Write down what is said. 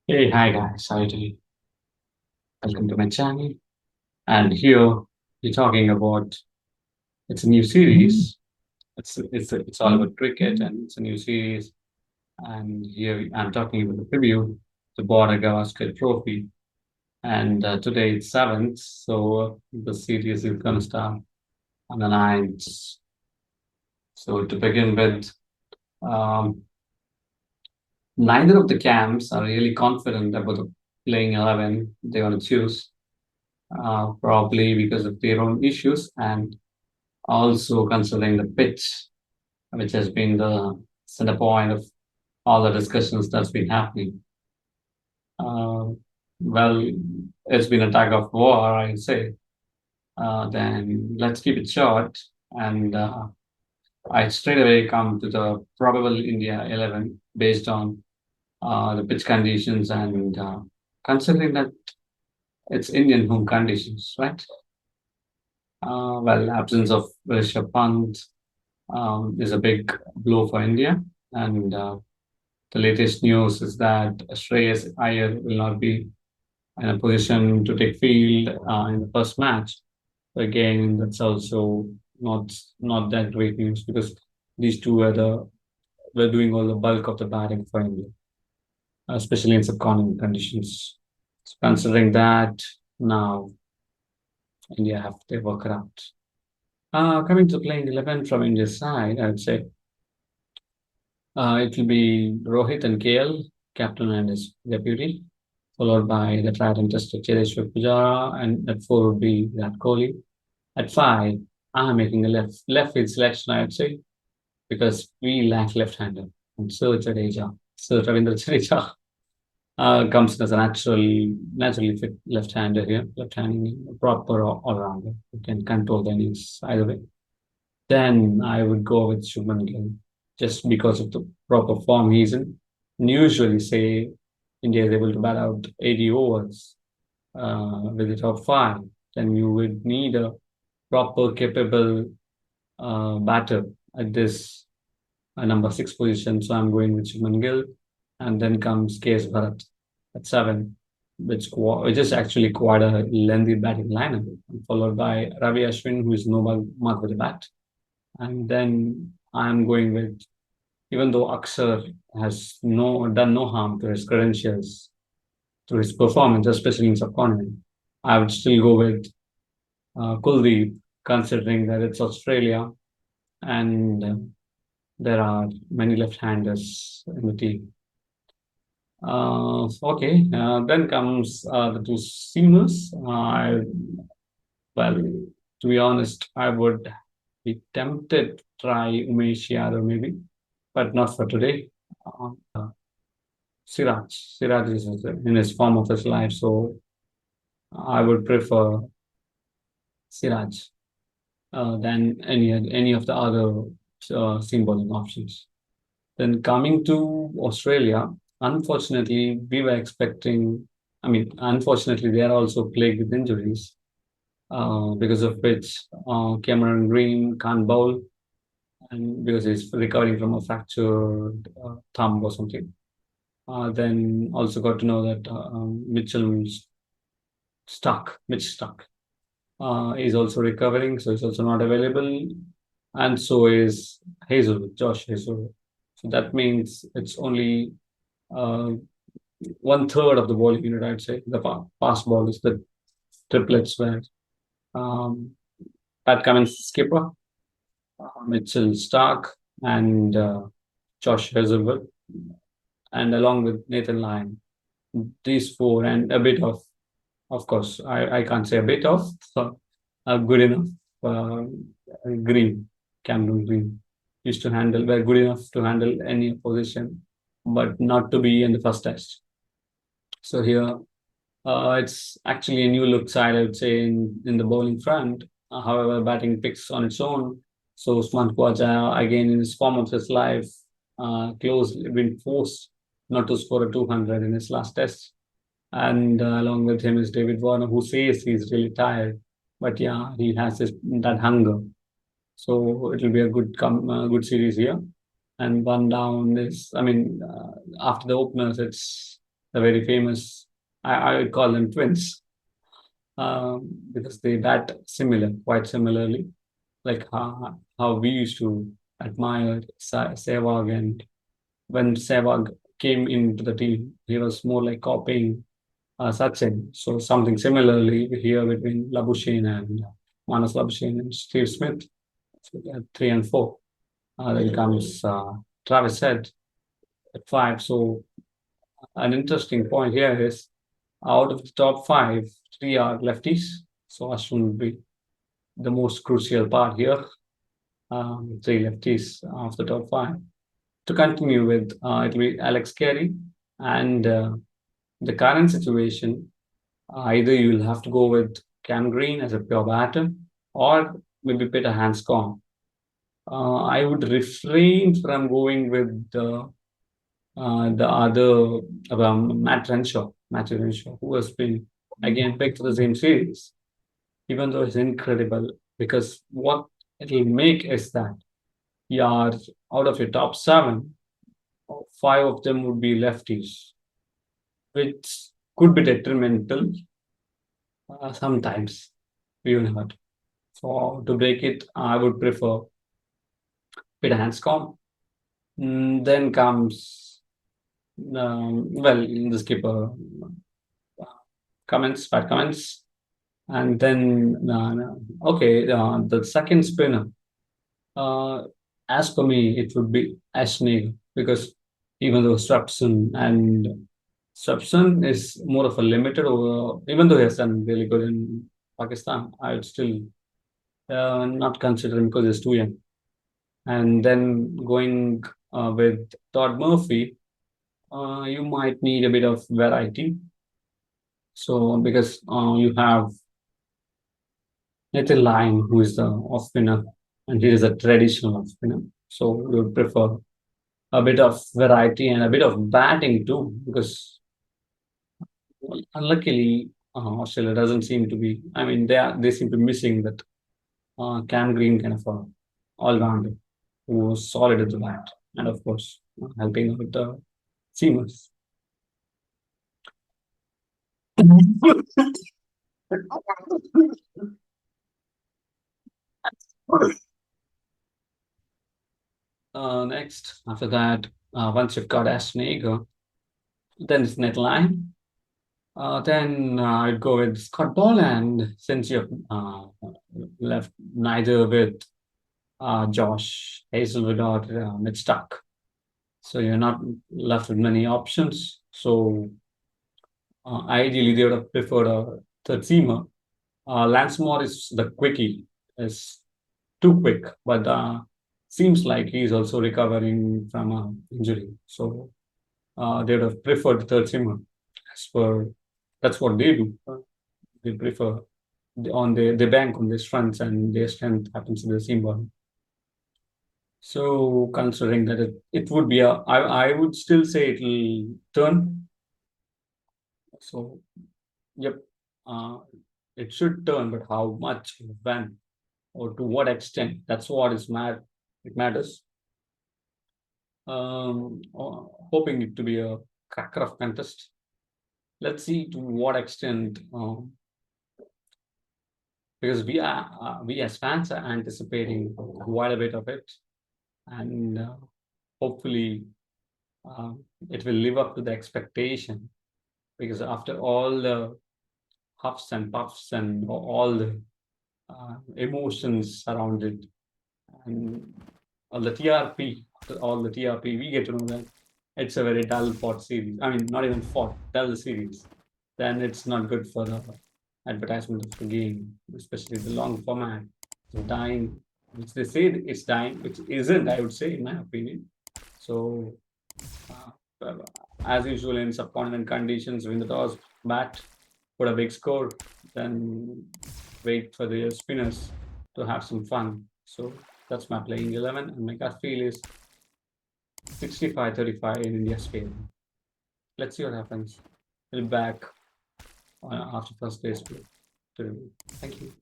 Hey, hi guys, how are you doing? Welcome to my channel. And here we're talking about it's a new series. It's all about cricket and it's a new series. And here I'm talking about the preview, the Border Gavaskar Trophy. And today it's seventh, so the series is gonna start on the ninth. So to begin with, um, neither of the camps are really confident about the playing 11 they want to choose, probably because of their own issues and also considering the pitch, which has been the center point of all the discussions that's been happening. Uh, well, it's been a tug of war, I'd say. Then let's keep it short. And I straight away come to the probable India 11 based on the pitch conditions and considering that it's Indian home conditions, right? Well, absence of Rishabh Pant is a big blow for India. And the latest news is that Shreyas Iyer will not be in a position to take field in the first match. Again, that's also not not that great news because these two were doing all the bulk of the batting for India, especially in subcontinent conditions. So considering that, now India have to work it out. Coming to playing 11 from India's side, I would say it will be Rohit and KL, captain and his deputy, followed by the tried and tested Cheteshwar Pujara, and at four would be Virat Kohli. At five, I'm making a left field selection, I'd say, because we lack left-hander. And Sir Ravindra Jadeja, comes as a naturally fit left-hander here, left-handing proper all-rounder who can control the innings either way. Then I would go with Shubman Gill just because of the proper form he's in. And usually, say India is able to bat out 80 overs with the top five, then you would need a proper, capable batter at this number six position. So I'm going with Shubman Gill, and then comes KS Bharat at seven, which is actually quite a lengthy batting lineup, followed by Ravi Ashwin, who is no mark with the bat. And then I'm going with, even though Aksar has done no harm to his credentials, to his performance, especially in subcontinent, I would still go with Kuldeep, considering that it's Australia and there are many left-handers in the team. Okay, then comes the two seamers. Well, to be honest, I would be tempted to try Umesh Yadav maybe, but not for today. Siraj is in his form of his life, so I would prefer Siraj than any of the other seam bowling options. Then coming to Australia, unfortunately, we were expecting. I mean, unfortunately, they are also plagued with injuries, because of which Cameron Green can't bowl, and because he's recovering from a fractured thumb or something. Then also got to know that Mitch Stuck, is also recovering, so he's also not available, and so is Josh Hazelwood. So that means it's only uh, one third of the bowling unit, I'd say. The fast ball is the triplets where um, Pat Cummins skipper, Mitchell Stark, and Josh Hazelwood, and along with Nathan Lyon. These four and a bit of course, I can't say a bit of, so good enough. Uh, Green, Cameron Green used to handle, were good enough to handle any opposition, but not to be in the first test. So here, it's actually a new look side, I would say, in the bowling front. However, batting picks on its own. So Usman Khawaja, again in his form of his life, closely been forced not to score a 200 in his last test. And along with him is David Warner, who says he's really tired, but yeah, he has that hunger. So it will be a good series here. And one down is, I mean, after the openers, the very famous, I would call them twins, because they bat quite similarly, like how we used to admire Sehwag, and when Sehwag came into the team, he was more like copying Sachin. So something similarly here between Labuschagne and Manas Labuschagne and Steve Smith, so 3 and 4. Then comes Travis Head at 5. So an interesting point here is out of the top 5, 3 are lefties. So Ashwin would be the most crucial part here. 3 lefties of the top 5. To continue with, it will be Alex Carey. And the current situation, either you will have to go with Cam Green as a pure batter, or maybe Peter Handscomb. I would refrain from going with the other Matthew Renshaw, who has been again picked for the same series, even though it's incredible, because what it will make is that yeah, out of your top 7, 5 of them would be lefties, which could be detrimental sometimes. We will not. So to break it, I would prefer Peter Handscomb. Then comes the skipper Pat Cummins, and then the second spinner. As for me, it would be Ashney, because even though Swapson is more of a limited over, even though he has done really good in Pakistan, I would still not consider him because he's too young. And then going with Todd Murphy, you might need a bit of variety. So because you have Nathan Lyon, who is the off spinner, and he is a traditional off spinner. So we would prefer a bit of variety and a bit of batting too, because unluckily Australia doesn't seem to be. I mean, they seem to be missing that Cam Green kind of a all rounder who was solid at the bat, and of course helping with the seamers. Next, after that, once you've got Ashton Ager, then it's net line. Then I'd go with Scott Boland, since you've left neither with Josh Hazelwood or Mitch Starc. So you're not left with many options. So ideally, they would have preferred a third seamer. Lance Morris, the quickie, is too quick, but seems like he's also recovering from an injury. So they would have preferred third seamer. That's what they do. They prefer they bank on their strengths, and their strength happens to be the seam ball. So considering that it would be I would still say it'll turn. So yep, it should turn, but how much, when, or to what extent? That's what is it matters. Hoping it to be a cracker of contest. Let's see to what extent, because we as fans are anticipating quite a bit of it, and hopefully it will live up to the expectation, because after all the huffs and puffs and all the emotions around it, and all the TRP, we get to know that it's a very dull fought series. I mean, not even fought, dull series. Then it's not good for the advertisement of the game, especially the long format. So dying, which they say it's dying, which isn't, I would say, in my opinion. So, as usual in subcontinent conditions, win the toss, bat, put a big score, then wait for the spinners to have some fun. So that's my playing 11, and my gut feel is 65-35 in India's favor. Let's see what happens. We'll be back after first day's play. Thank you.